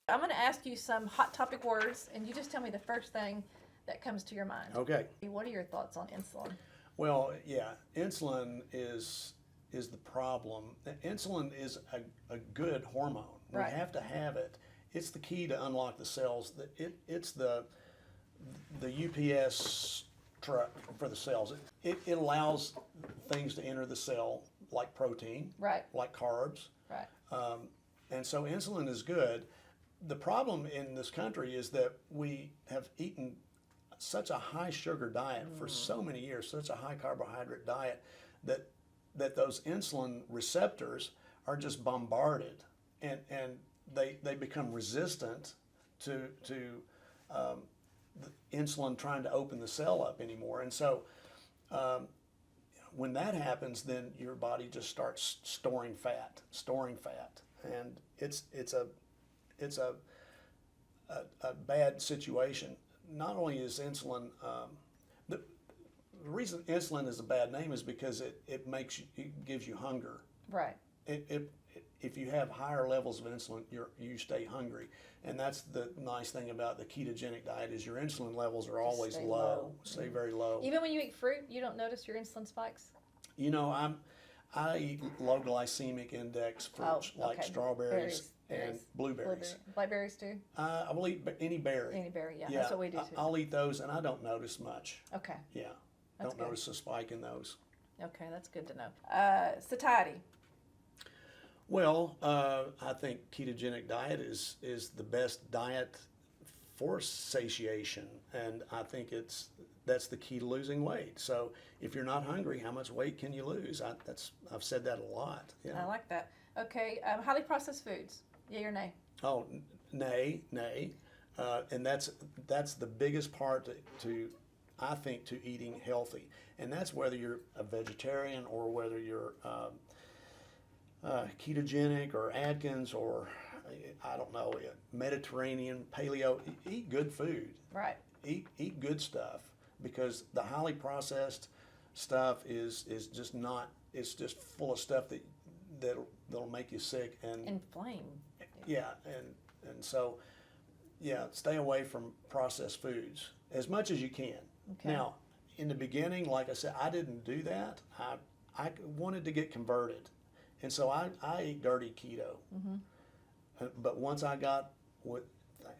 I'm going to ask you some hot topic words, and you just tell me the first thing that comes to your mind. Okay. What are your thoughts on insulin? Well, yeah, insulin is the problem. Insulin is a good hormone. Right. We have to have it. It's the key to unlock the cells. It's the UPS truck for the cells. It allows things to enter the cell like protein, Right. like carbs, Right. and so insulin is good. The problem in this country is that we have eaten such a high sugar diet for so many years, such a high carbohydrate diet, that those insulin receptors are just bombarded, and they become resistant to the insulin trying to open the cell up anymore. And so when that happens, then your body just starts storing fat, and it's a bad situation. Not only is insulin, the reason insulin is a bad name is because it gives you hunger. Right. If you have higher levels of insulin, you stay hungry, and that's the nice thing about the ketogenic diet is your insulin levels are always stay low, low. stay very low. Even when you eat fruit, you don't notice your insulin spikes? You know, I eat low glycemic index fruits like okay. strawberries and Berries. blueberries. Blackberries too? I will eat any berry. Any berry, yeah. That's what we do too. I'll eat those, and I don't notice much. Okay. Yeah, That's don't good. notice a spike in those. Okay, that's good to know. Satiety. Well, I think ketogenic diet is the best diet for satiation, and I think that's the key to losing weight. So if you're not hungry, how much weight can you lose? I've said that a lot. Yeah. I like that. Okay, highly processed foods. Yay or nay? Oh, nay, and that's the biggest part to I think to eating healthy, and that's whether you're a vegetarian or whether you're ketogenic or Atkins or I don't know, Mediterranean, paleo. Eat good food. Right. Eat good stuff, because the highly processed stuff is just not. It's just full of stuff that'll make you sick and Inflame. yeah, and so yeah, stay away from processed foods as much as you can. Okay. Now, in the beginning, like I said, I didn't do that. I wanted to get converted, and so I ate dirty keto. But once I got what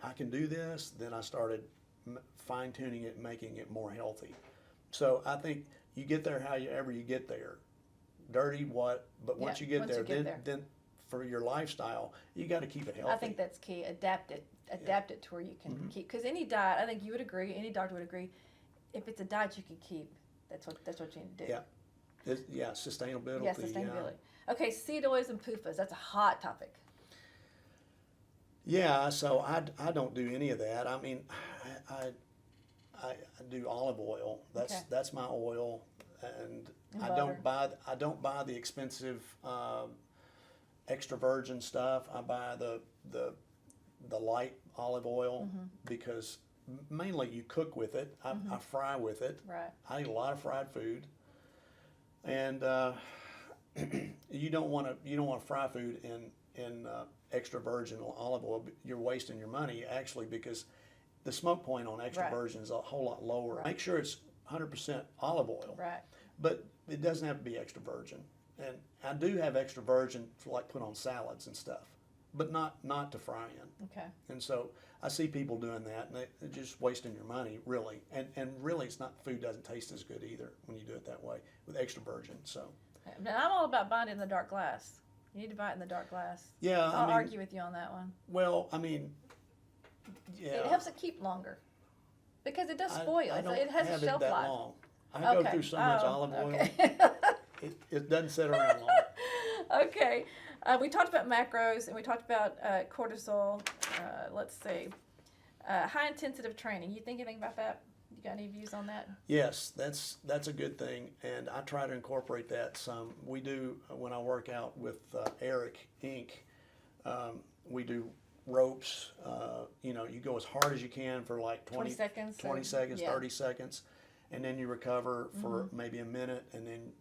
I can do this, then I started fine tuning it, making it more healthy. So I think you get there however you get there. Dirty what? But once Yeah, you get once there, you get there. then for your lifestyle, you got to keep it healthy. I think that's key. Adapt it to where you can keep. Because any diet, I think you would agree, any doctor would agree, if it's a diet you can keep, that's what you need to do. Yeah, sustainability. Yeah, sustainability. Okay, seed oils and PUFAs. That's a hot topic. Yeah, so I don't do any of that. I mean, I do olive oil. That's my oil, and I don't buy the expensive extra virgin stuff. I buy the light olive oil because mainly you cook with it. I fry with it. Right. I eat a lot of fried food, and you don't want to fry food in extra virgin olive oil. You're wasting your money actually, because the smoke point on extra virgin is a whole lot lower. Right. Make sure it's 100% olive oil. Right. But it doesn't have to be extra virgin. And I do have extra virgin to like put on salads and stuff, but not to fry in. Okay. And so I see people doing that, and they're just wasting your money, really. And really, it's not, food doesn't taste as good either when you do it that way with extra virgin. So. Now, I'm all about buying it in the dark glass. You need to buy it in the dark glass. Yeah, I'll argue with you on that one. Well, I mean, yeah. It helps it keep longer because it does spoil. I don't It has have a shelf it that life. long. I go through so much olive oil. It doesn't sit around long. Okay. We talked about macros and we talked about cortisol. Let's see. High intensity training. You think anything about that? You got any views on that? Yes, that's a good thing, and I try to incorporate that some. We do when I work out with Eric Inc. We do ropes. You go as hard as you can for like 20 seconds. 20 seconds, Yeah. 30 seconds, and then you recover for maybe a minute, and then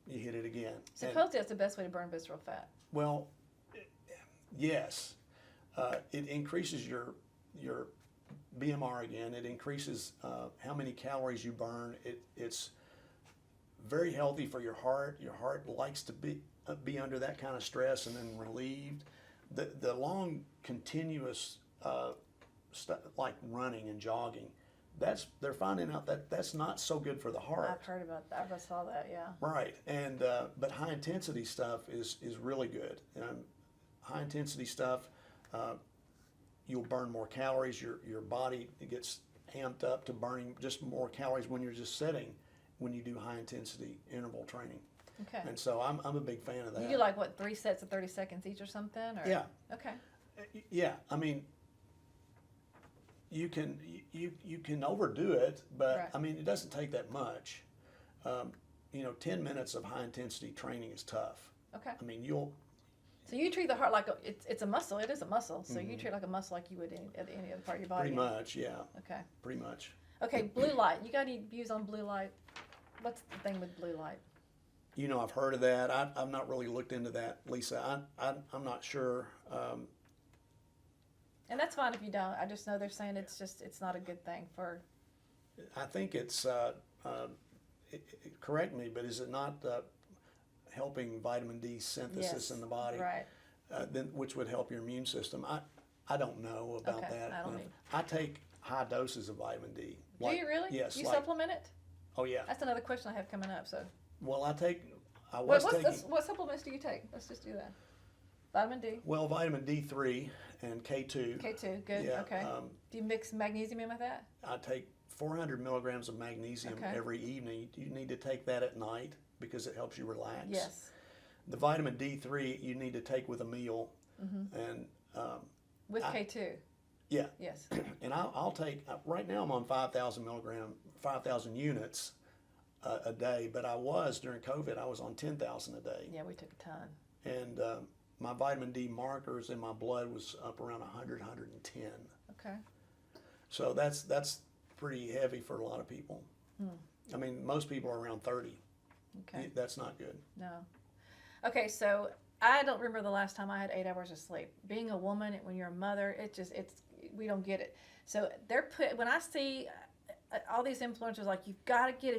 you hit it again. Supposedly that's the best way to burn visceral fat. Well, yes. it increases your BMR again. It increases how many calories you burn. It's very healthy for your heart. Your heart likes to be under that kind of stress and then relieved. The long continuous like running and jogging, they're finding out that that's not so good for the heart. I've heard about that. I saw that. Yeah. Right, and but high intensity stuff is really good. High intensity stuff, you'll burn more calories. Your body gets amped up to burning just more calories when you're just sitting. When you do high intensity interval training. Okay. And so I'm a big fan of that. You do like what, 3 sets of 30 seconds each or something? Or? Yeah. Okay. Yeah, I mean, you can overdo it, but Right. I mean, it doesn't take that much. 10 minutes of high intensity training is tough. Okay. I mean, So you treat the heart like it's a muscle. It is a muscle. So you treat it like a muscle like you would any other part of your body. pretty much, yeah, Okay. pretty much. Okay, blue light. You got any views on blue light? What's the thing with blue light? I've heard of that. I've not really looked into that, Lisa. I'm not sure. And that's fine if you don't. I just know they're saying it's not a good thing for. I think it's, correct me, but is it not helping vitamin D synthesis Yes, in the body, right. which would help your immune system? I don't know about Okay, that. I don't either. I take high doses of vitamin D. Do you really? Yes. You supplement it? Oh, yeah. That's another question I have coming up. So. Well, I What, was taking, what supplements do you take? Let's just do that. Vitamin D. well, vitamin D3 and K2. K2, good. Yeah, Okay. Do you mix magnesium in with that? I take 400 milligrams of magnesium Okay. every evening. You need to take that at night because it helps you relax. Yes. The vitamin D3 you need to take with a meal, and With K2. yeah, Yes. and I'll take right now I'm on 5,000 units a day, but I was during COVID I was on 10,000 a day, Yeah, we took a ton. and my vitamin D markers in my blood was up around 100, 110. Okay. So that's pretty heavy for a lot of people. I mean, most people are around 30. Okay. That's not good. No. Okay, so I don't remember the last time I had 8 hours of sleep. Being a woman, when you're a mother, we don't get it. So when I see all these influencers like, you've got to get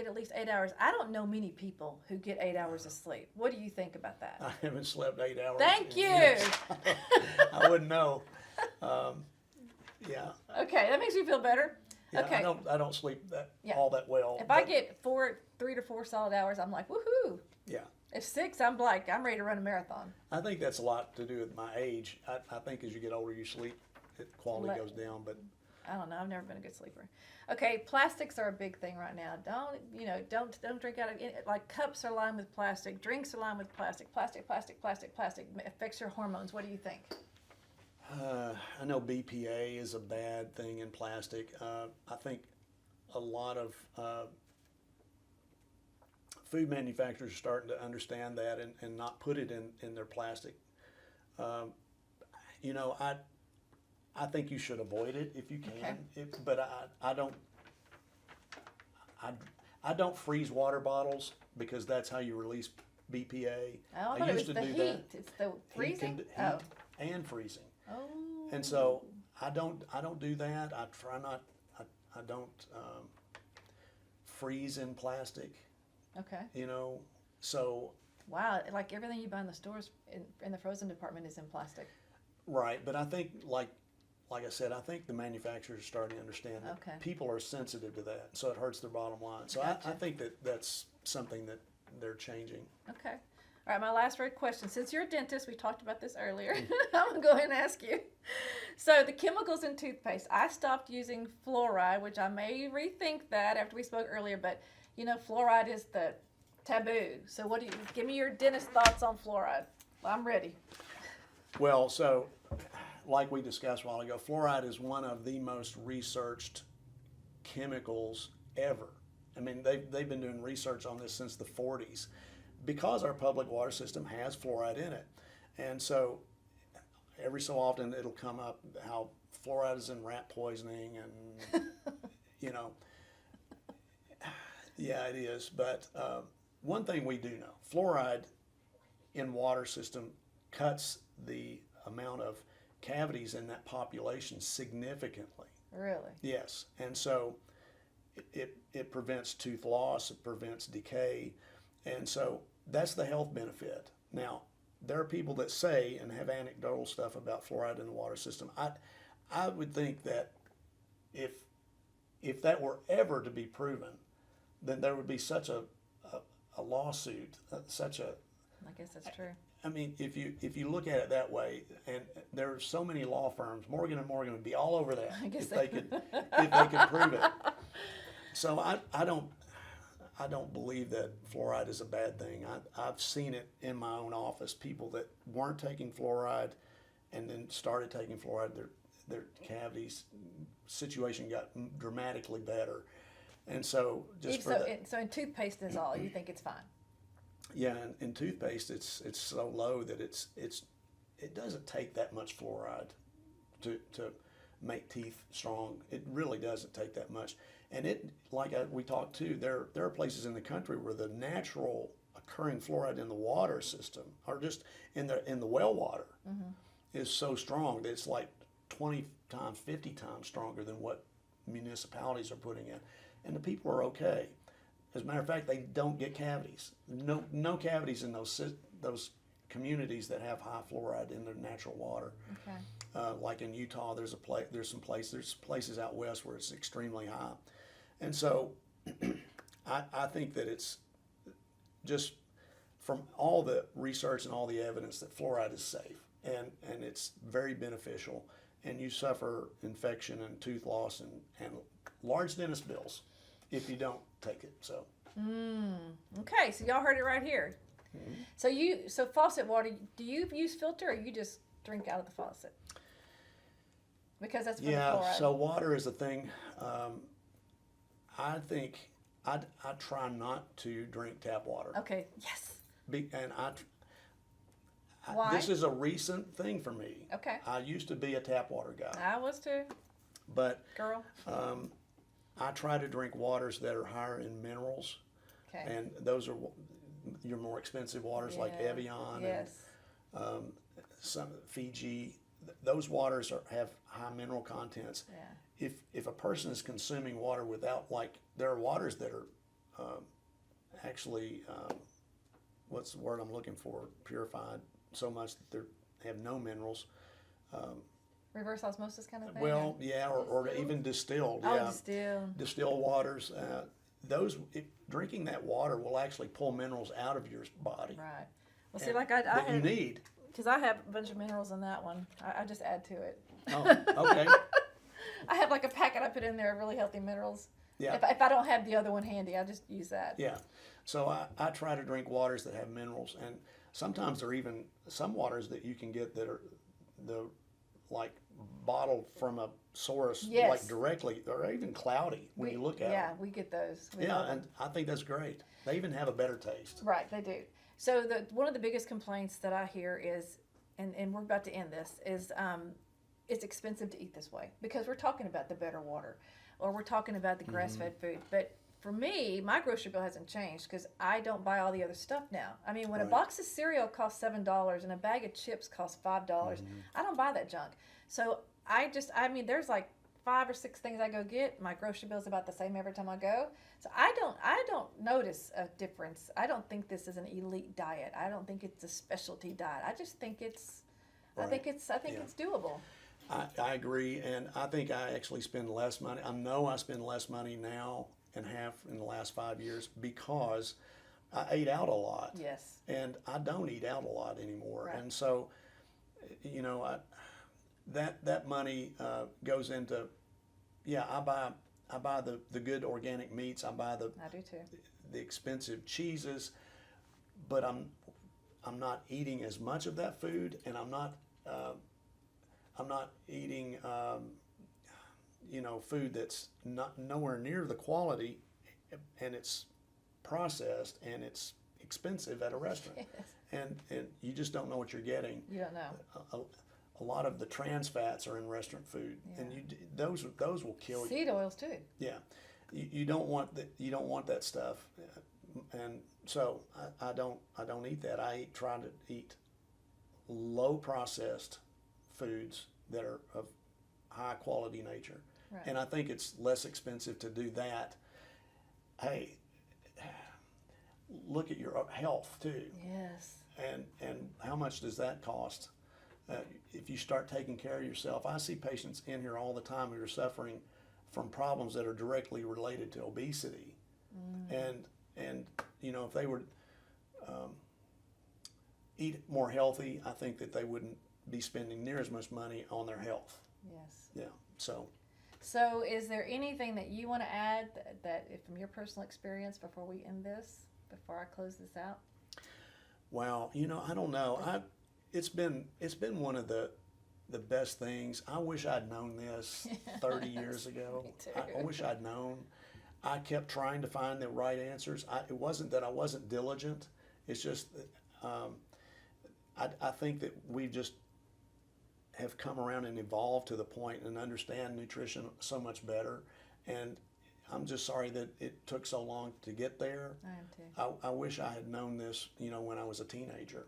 at least 8 hours. I don't know many people who get 8 hours of sleep. What do you think about that? I haven't slept 8 hours. Thank in you. years. I wouldn't know. Yeah. Okay, that makes me feel better. Yeah, Okay. I don't sleep Yeah. all that well. If I but- get 3 to 4 solid hours, I'm like, woohoo. yeah, If 6, I'm like, I'm ready to run a marathon. I think that's a lot to do with my age. I think as you get older, your sleep quality Let- goes down. But I don't know. I've never been a good sleeper. Okay, plastics are a big thing right now. Don't drink out of like cups are lined with plastic, drinks are lined with plastic. Plastic affects your hormones. What do you think? I know BPA is a bad thing in plastic. I think a lot of food manufacturers are starting to understand that and not put it in their plastic. I think you should avoid it if you can. Okay. But I don't freeze water bottles because that's how you release BPA. I thought it was the heat. that. It's the freezing. Heat Oh. and freezing. Oh. And so I don't do that. I try not. I don't freeze in plastic. Okay. So Wow. Like everything you buy in the stores in the frozen department is in plastic. right. But I think like I said, I think the manufacturers are starting to understand that Okay. people are sensitive to that, so it hurts their bottom line. So Gotcha. I think that's something that they're changing. Okay. All right, my last red question. Since you're a dentist, we talked about this earlier. I'm going to go ahead and ask you. So the chemicals in toothpaste, I stopped using fluoride, which I may rethink that after we spoke earlier, but fluoride is the taboo. So give me your dentist thoughts on fluoride. I'm ready. Well, so like we discussed a while ago, fluoride is one of the most researched chemicals ever. I mean, they've been doing research on this since the 40s because our public water system has fluoride in it. And so every so often it'll come up how fluoride is in rat poisoning and, yeah, it is. But one thing we do know, fluoride in water system cuts the amount of cavities in that population significantly. Really? Yes, and so it prevents tooth loss, it prevents decay, and so that's the health benefit. Now, there are people that say and have anecdotal stuff about fluoride in the water system. I would think that if that were ever to be proven, then there would be such a lawsuit, such a. I guess that's true. I mean, if you look at it that way, and there are so many law firms, Morgan and Morgan would be all over that if they could prove it. So I don't believe that fluoride is a bad thing. I've seen it in my own office. People that weren't taking fluoride, and then started taking fluoride, their cavities situation got dramatically better. And so so in toothpaste is all you think it's fine. Yeah, in toothpaste, it's so low that it doesn't take that much fluoride to make teeth strong. It really doesn't take that much. And we talked too, there are places in the country where the natural occurring fluoride in the water system, or just in the well water, is so strong that it's like 20 times, 50 times stronger than what municipalities are putting in, and the people are okay. As a matter of fact, they don't get cavities. No cavities in those communities that have high fluoride in their natural water. Okay. Like in Utah, there's places out west where it's extremely high, and so I think that it's just from all the research and all the evidence that fluoride is safe and it's very beneficial, and you suffer infection and tooth loss and large dentist bills if you don't take it. So. Okay, so y'all heard it right here. Mm-hmm. So faucet water, do you use filter or you just drink out of the faucet? Because that's for the fluoride. So water is a thing. I think I try not to drink tap water. Okay. Yes. Why? This is a recent thing for me. Okay. I used to be a tap water guy. I was too. But girl. I try to drink waters that are higher in minerals. Okay. And those are your more expensive waters like Evian and some Fiji. Those waters have high mineral contents. Yeah. If a person is consuming water without, there are waters that are actually, what's the word I'm looking for, purified so much that they have no minerals. Reverse osmosis kind of thing? Well, yeah, or even distilled. Oh, yeah. distilled. Distilled waters. Drinking that water will actually pull minerals out of your body. Right. Well, see, like I that you need. Because I have a bunch of minerals in that one. I just add to it. Oh, okay. I have like a packet I put in there of really healthy minerals. Yeah. If I don't have the other one handy, I just use that. Yeah. So I try to drink waters that have minerals, and sometimes there are even some waters that you can get that are bottled from a source, directly, or even cloudy when you look at them. Yeah, we get those. And I think that's great. They even have a better taste. Right, they do. So one of the biggest complaints that I hear is, and we're about to end this, is it's expensive to eat this way because we're talking about the better water, or we're talking about the grass-fed food. But for me, my grocery bill hasn't changed because I don't buy all the other stuff now. I mean, when a box of cereal costs $7 and a bag of chips costs $5, I don't buy that junk. So there's like 5 or 6 things I go get. My grocery bill is about the same every time I go. So I don't notice a difference. I don't think this is an elite diet. I don't think it's a specialty diet. I just think it's doable. I agree, and I think I actually spend less money. I know I spend less money now and have in the last 5 years because I ate out a lot. Yes. And I don't eat out a lot anymore. Right. And so, that money goes into, I buy the good organic meats. I do too. The expensive cheeses, but I'm not eating as much of that food, and I'm not eating food that's not nowhere near the quality, and it's processed and it's expensive at a restaurant. Yes. And you just don't know what you're getting. You don't know. A lot of the trans fats are in restaurant food, and those will kill you. Seed oils too. Yeah, you don't want that. You don't want that stuff, and so I don't eat that. I try to eat low processed foods that are of high quality nature. Right. And I think it's less expensive to do that. Hey, look at your health too. Yes. And how much does that cost? If you start taking care of yourself, I see patients in here all the time who are suffering from problems that are directly related to obesity. And you know, if they would eat more healthy, I think that they wouldn't be spending near as much money on their health. Yes. Yeah. So is there anything that you want to add that from your personal experience before we end this, before I close this out? Well, you know, I don't know. It's been one of the best things. I wish I'd known this 30 years ago. Me too. I wish I'd known. I kept trying to find the right answers. It wasn't that I wasn't diligent. It's just I think that we just have come around and evolved to the point and understand nutrition so much better. And I'm just sorry that it took so long to get there. I am too. I wish I had known this, you know, when I was a teenager.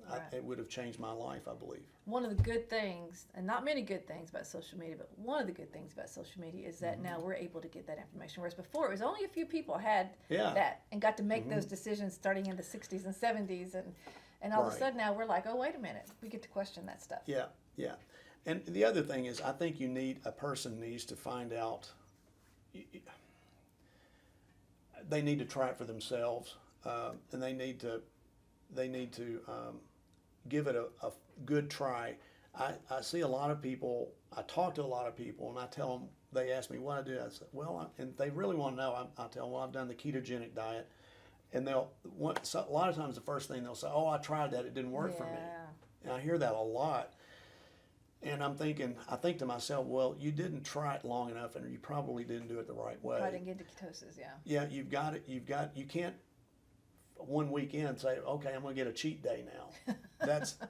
Right. It would have changed my life, I believe. One of the good things, and not many good things about social media, but one of the good things about social media is that now we're able to get that information. Whereas before, it was only a few people had that and got to make those decisions starting in the 60s and 70s. And all of a Right. sudden now we're like, oh, wait a minute. We get to question that stuff. Yeah, yeah. And the other thing is, I think a person needs to find out, they need to try it for themselves, and they need to give it a good try. I see a lot of people, I talk to a lot of people, and I tell them, they ask me what I do. I say, well, and they really want to know. I tell them, well, I've done the ketogenic diet. And a lot of times the first thing they'll say, oh, I tried that, it didn't work for me. And I hear that a lot. And I think to myself, well, you didn't try it long enough, and you probably didn't do it the right way. Probably didn't get to ketosis, yeah. Yeah, you can't one weekend say, okay, I'm going to get a cheat day now.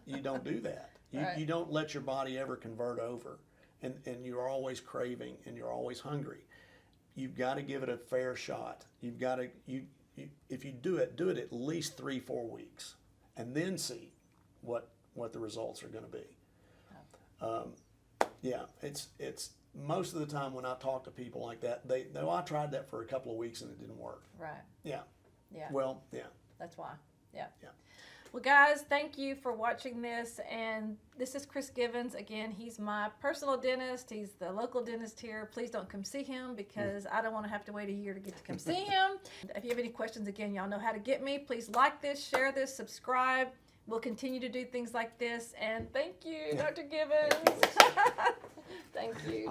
You don't do that. You don't let your body ever convert over. And you're always craving, and you're always hungry. You've got to give it a fair shot. You've got to, if you do it at least 3-4 weeks, and then see what the results are going to be. Yeah, it's most of the time when I talk to people like that, I tried that for a couple of weeks and it didn't work. Right. Yeah. Yeah. Well, yeah. That's why. Yeah. Yeah. Well, guys, thank you for watching this. And this is Chris Givens. Again, he's my personal dentist. He's the local dentist here. Please don't come see him because I don't want to have to wait a year to get to come see him. If you have any questions, again, y'all know how to get me. Please like this, share this, subscribe. We'll continue to do things like this. And thank you, Dr. Givens. Thank you.